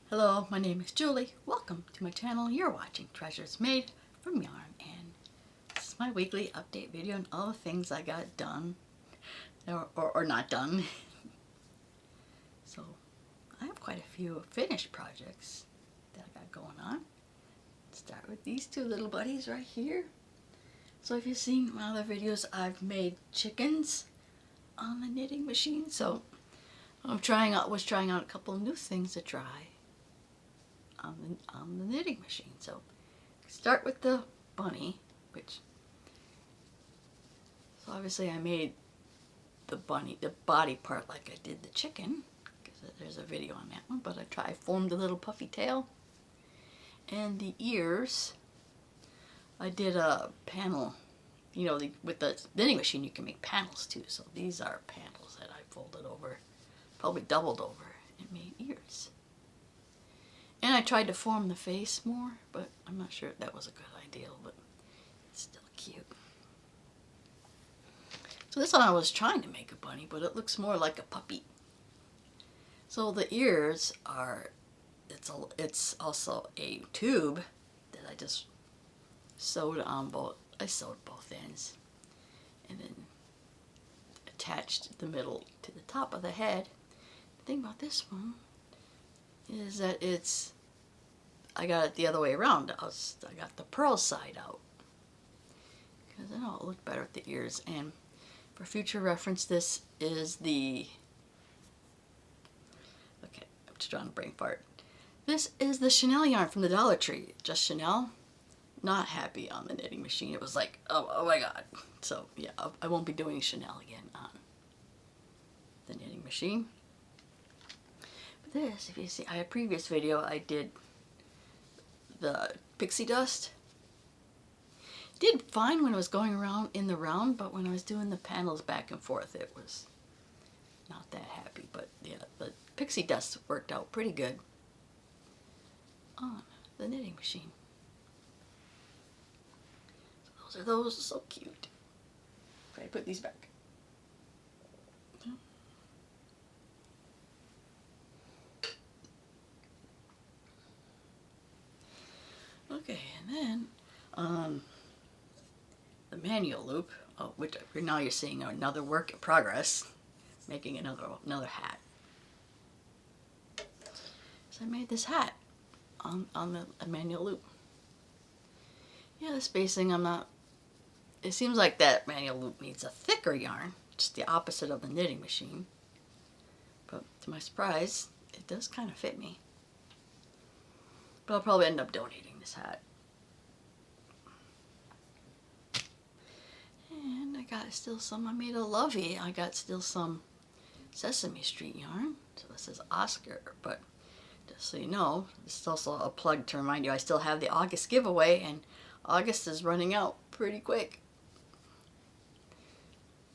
Hello, my name is Julie. Welcome to my channel. You're watching Treasures Made from Yarn, and this is my weekly update video on all the things I got done or not done. So I have quite a few finished projects that I got going on. Let's start with these two little buddies right here. So if you've seen my other videos, I've made chickens on the knitting machine. So was trying out a couple of new things to try on the knitting machine. So start with the bunny, so obviously I made the body part like I did the chicken, because there's a video on that one, but I formed a little puffy tail, and the ears, I did a panel, with the knitting machine you can make panels too, so these are panels that I folded over, probably doubled over, and made ears. And I tried to form the face more, but I'm not sure if that was a good idea, but it's still cute. So this one I was trying to make a bunny, but it looks more like a puppy. So the ears are, it's also a tube that I just sewed on I sewed both ends, and then attached the middle to the top of the head. The thing about this one is that I got it the other way around. I got the pearl side out, because I know it looked better with the ears. And for future reference, this is I'm just trying to brain fart. This is the Chanel yarn from the Dollar Tree, just Chanel. Not happy on the knitting machine. It was like, oh my god. So yeah, I won't be doing Chanel again on the knitting machine. This, if you see, a previous video I did the pixie dust. Did fine when it was going around in the round, but when I was doing the panels back and forth, it was not that happy. But yeah, the pixie dust worked out pretty good on the knitting machine. So those are so cute. Okay, put these back. Okay, and then the manual loop, which now you're seeing another work in progress, making another hat. So I made this hat on the manual loop. Yeah, the spacing, it seems like that manual loop needs a thicker yarn, just the opposite of the knitting machine. But to my surprise, it does kind of fit me. But I'll probably end up donating this hat. And I got still some, I made a lovey. I got still some Sesame Street yarn. So this is Oscar, but just so you know, this is also a plug to remind you I still have the August giveaway, and August is running out pretty quick.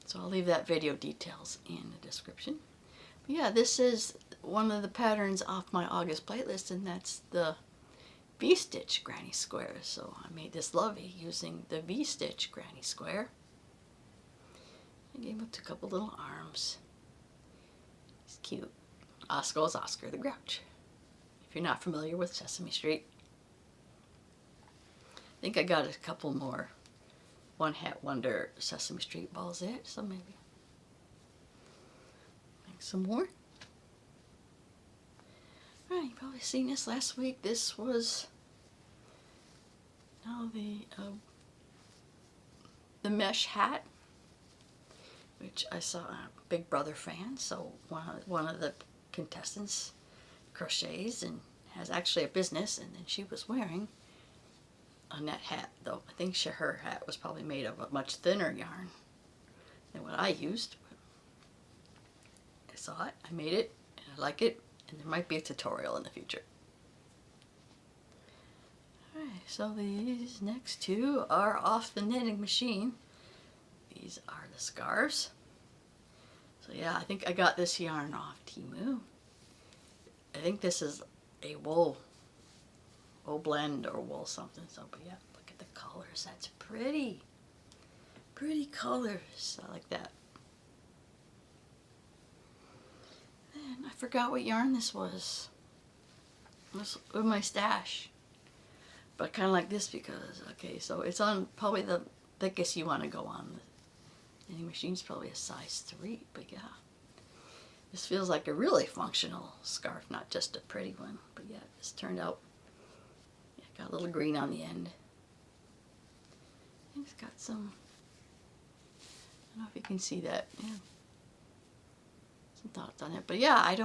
So I'll leave that video details in the description. But yeah, this is one of the patterns off my August playlist, and that's the V-stitch granny square. So I made this lovey using the V-stitch granny square. I gave it a couple little arms. It's cute. Oscar is Oscar the Grouch, if you're not familiar with Sesame Street. I think I got a couple more One Hat Wonder Sesame Street balls there, so maybe make some more. Alright, you've probably seen this last week. This was the mesh hat, which I saw a Big Brother fan, so one of the contestants crochets and has actually a business, and then she was wearing a net hat, though I think her hat was probably made of a much thinner yarn than what I used. But I saw it, I made it, and I like it, and there might be a tutorial in the future. Alright, so these next two are off the knitting machine. These are the scarves. So yeah, I think I got this yarn off Temu. I think this is a wool blend or wool something. So, but yeah, look at the colors. That's pretty. Pretty colors. I like that. And I forgot what yarn this was. with my stash. But kind of like this because, okay, so it's on probably the thickest you want to go on. The knitting machine's probably a size 3, but yeah. This feels like a really functional scarf, not just a pretty one. But yeah, this turned out, yeah, got a little green on the end. And it's got some, I don't know if you can see that, yeah. Some thoughts on it. But yeah,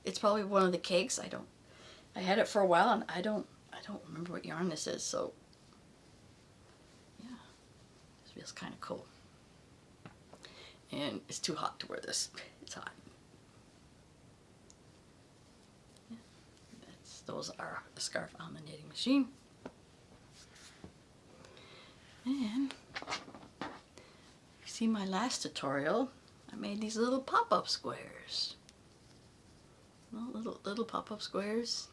it's probably one of the cakes. I had it for a while and I don't remember what yarn this is, so yeah, this feels kind of cool. And it's too hot to wear this. It's hot. Yeah, those are a scarf on the knitting machine. And you see my last tutorial, I made these little pop-up squares. Well, little pop-up squares.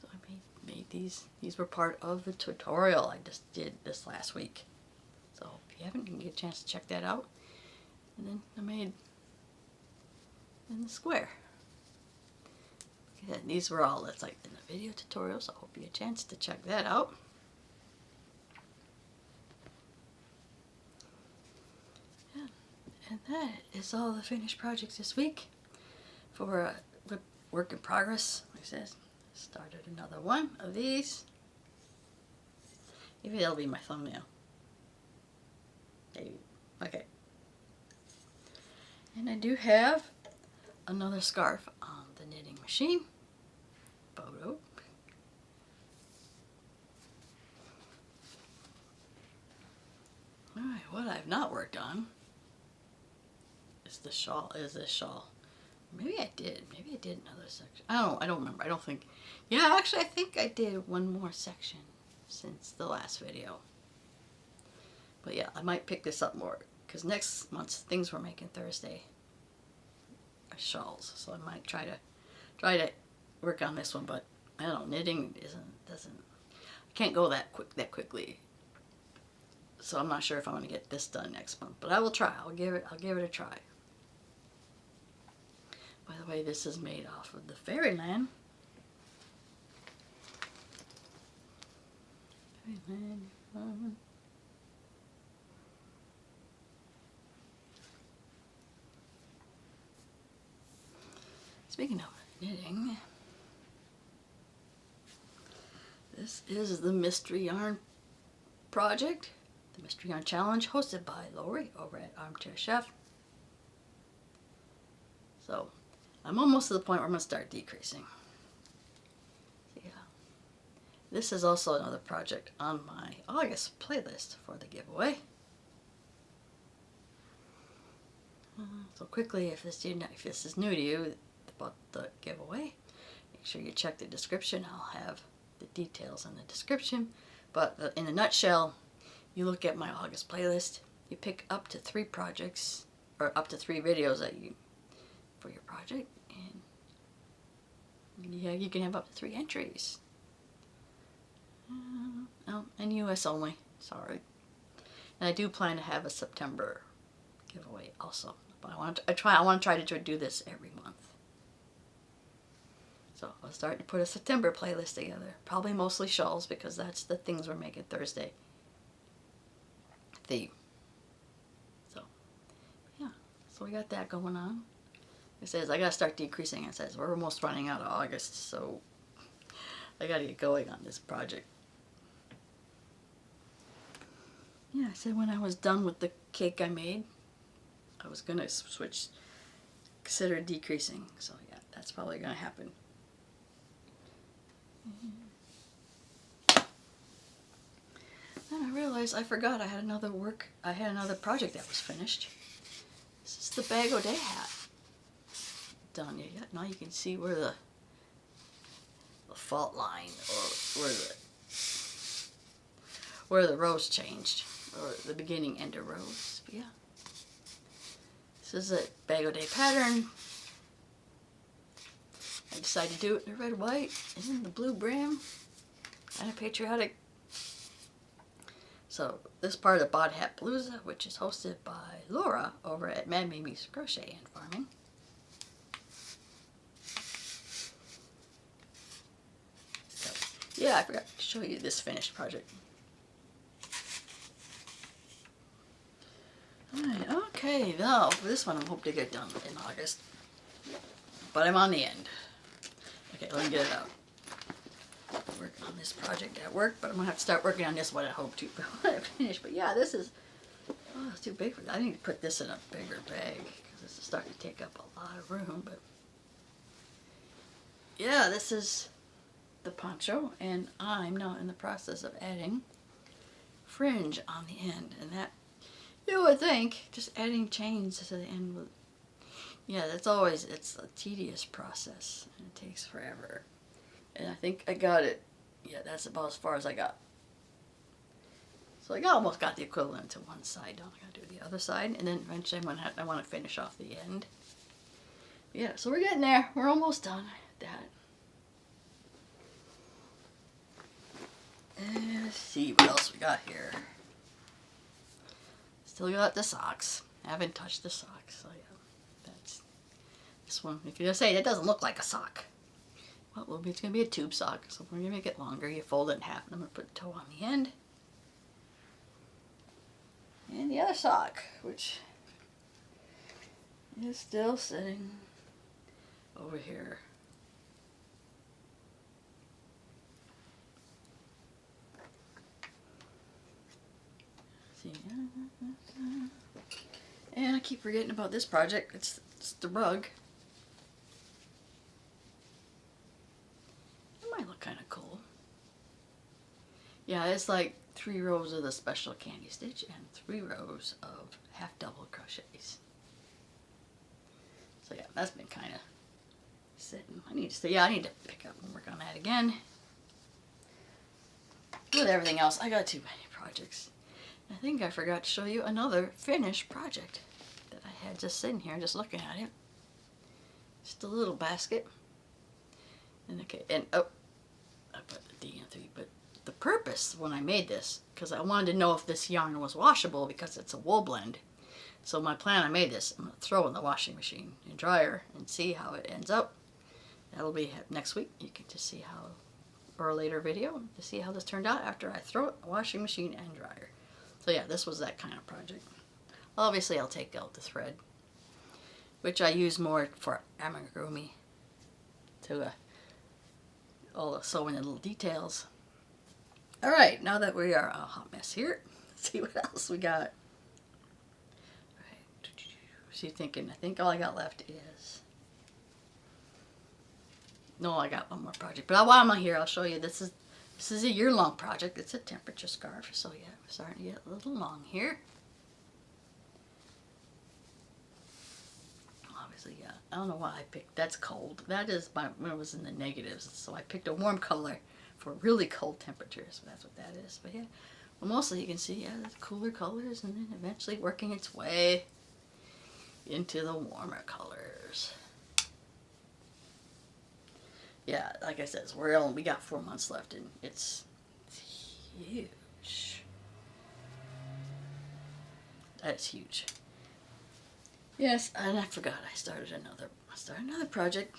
So I made these. These were part of the tutorial I just did this last week. So if you haven't, you can get a chance to check that out. And then I made in the square. Okay, these were all, that's like in the video tutorial, so I hope you get a chance to check that out. Yeah. And that is all the finished projects this week for work in progress. Like I said, started another one of these. Maybe that'll be my thumbnail. Maybe. Okay. And I do have another scarf on the knitting machine. Photo. Alright, what I've not worked on is this shawl. Maybe I did. Maybe I did another section. I don't remember. I don't think. Yeah, actually I think I did one more section since the last video. But yeah, I might pick this up more because next month's things we're making Thursday are shawls. So I might try to work on this one, but I don't know, knitting doesn't I can't go that quickly. So I'm not sure if I'm going to get this done next month, but I will try. I'll give it a try. By the way, this is made off of the Fairyland. Speaking of knitting, this is the Mystery Yarn project, the Mystery Yarn Challenge, hosted by Lori over at Armchair Chef. So I'm almost to the point where I'm going to start decreasing. Yeah. This is also another project on my August playlist for the giveaway. So quickly, if this is new to you about the giveaway, make sure you check the description. I'll have the details in the description. But in a nutshell, you look at my August playlist, you pick up to 3 projects, or up to 3 videos for your project, and yeah, you can have up to 3 entries. Oh, and US only, sorry. And I do plan to have a September giveaway also. But I want to try to do this every month. So I'll start to put a September playlist together. Probably mostly shawls because that's the things we're making Thursday theme. So yeah, so we got that going on. It says I gotta start decreasing. It says we're almost running out of August, so I gotta get going on this project. Yeah, I said when I was done with the cake I made, I was gonna consider decreasing. So yeah, that's probably gonna happen. Then I realized I forgot I had another project that was finished. This is the Bag O' Day hat. Done yet. Now you can see where the fault line, or where the rows changed, or the beginning end of rows. But yeah, this is a Bag O' Day pattern. I decided to do it in the red, white, and the blue brim, kind of patriotic. So this part of the Bod Hat Palooza, which is hosted by Laura over at Mad Mimi's Crochet and Farming. Yeah, I forgot to show you this finished project. Alright, okay, now for this one I hope to get done in August. But I'm on the end. Okay, let me get it out. Working on this project at work, but I'm gonna have to start working on this one I hope to finish. But yeah, this is, oh, it's too big for that. I need to put this in a bigger bag because this is starting to take up a lot of room. But yeah, this is the poncho, and I'm now in the process of adding fringe on the end, and that, you would think just adding chains to the end would, yeah, that's always, it's a tedious process and it takes forever. And I think I got it, yeah, that's about as far as I got. So I almost got the equivalent to one side. Now I gotta do the other side, and then eventually I want to finish off the end. Yeah, so we're getting there. We're almost done with that. And let's see what else we got here. Still got the socks. I haven't touched the socks, so yeah, that's this one. If you're gonna say that doesn't look like a sock, well, it's gonna be a tube sock. So we're gonna make it longer. You fold it in half, and I'm gonna put the toe on the end, and the other sock, which is still sitting over here. See, and I keep forgetting about this project. It's the rug. It might look kind of cool. Yeah, it's like 3 rows of the special candy stitch and 3 rows of half double crochets. So yeah, that's been kind of sitting. I need to pick up and work on that again. With everything else, I got too many projects. I think I forgot to show you another finished project that I had just sitting here, just looking at it. Just a little basket. And okay, and oh, I put the D in 3, but the purpose when I made this, because I wanted to know if this yarn was washable because it's a wool blend. So my plan, I made this, I'm going to throw it in the washing machine and dryer and see how it ends up. That'll be next week. You can just see how, or a later video, to see how this turned out after I throw it in the washing machine and dryer. So yeah, this was that kind of project. Obviously I'll take out the thread, which I use more for amigurumi, to all the sewing and little details. Alright, now that we are a hot mess here, let's see what else we got. Alright, so you're thinking, I think all I got left is, no, I got one more project, but while I'm here, I'll show you, this is a year-long project. It's a temperature scarf, so yeah, we're starting to get a little long here. Obviously, yeah, I don't know why I picked, that's cold. That is when it was in the negatives, so I picked a warm color for really cold temperatures, so that's what that is. But yeah, well, mostly you can see, yeah, there's cooler colors, and then eventually working its way into the warmer colors. Yeah, like I said, we got 4 months left, and it's huge. That is huge. Yes, and I forgot I started another project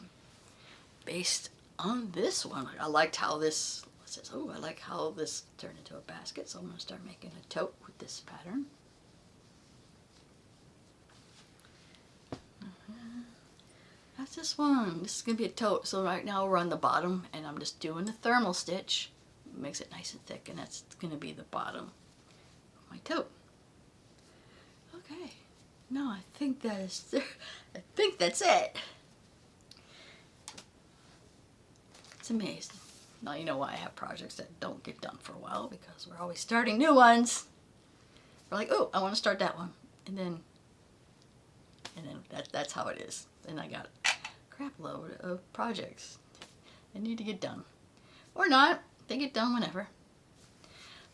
based on this one. I liked how this says, oh, I like how this turned into a basket, so I'm going to start making a tote with this pattern. That's this one. This is going to be a tote. So right now we're on the bottom, and I'm just doing the thermal stitch. It makes it nice and thick, and that's going to be the bottom of my tote. Okay. No, I think that's it. It's amazing. Now you know why I have projects that don't get done for a while, because we're always starting new ones. We're like, oh, I want to start that one. And then that's how it is. Then I got a crap load of projects that need to get done. Or not. They get done whenever.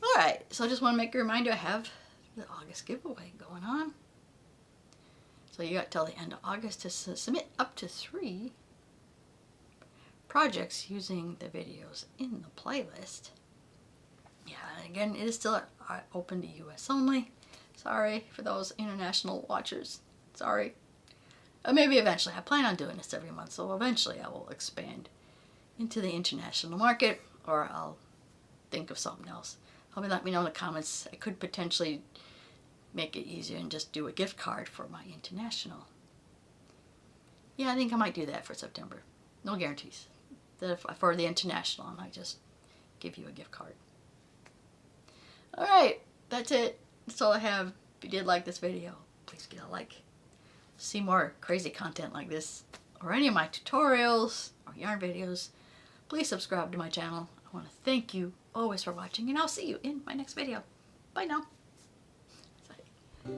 Alright, so I just want to make a reminder I have the August giveaway going on. So you got till the end of August to submit up to 3 projects using the videos in the playlist. Yeah, and again, it is still open to US only. Sorry for those international watchers. Sorry. Maybe eventually. I plan on doing this every month, so eventually I will expand into the international market. or I'll think of something else. Help me let me know in the comments. I could potentially make it easier and just do a gift card for my international. Yeah, I think I might do that for September. No guarantees. For the international, I might just give you a gift card. Alright, that's it. That's all I have. If you did like this video, please give it a like. See more crazy content like this, or any of my tutorials or yarn videos, please subscribe to my channel. I want to thank you always for watching, and I'll see you in my next video. Bye now. Bye.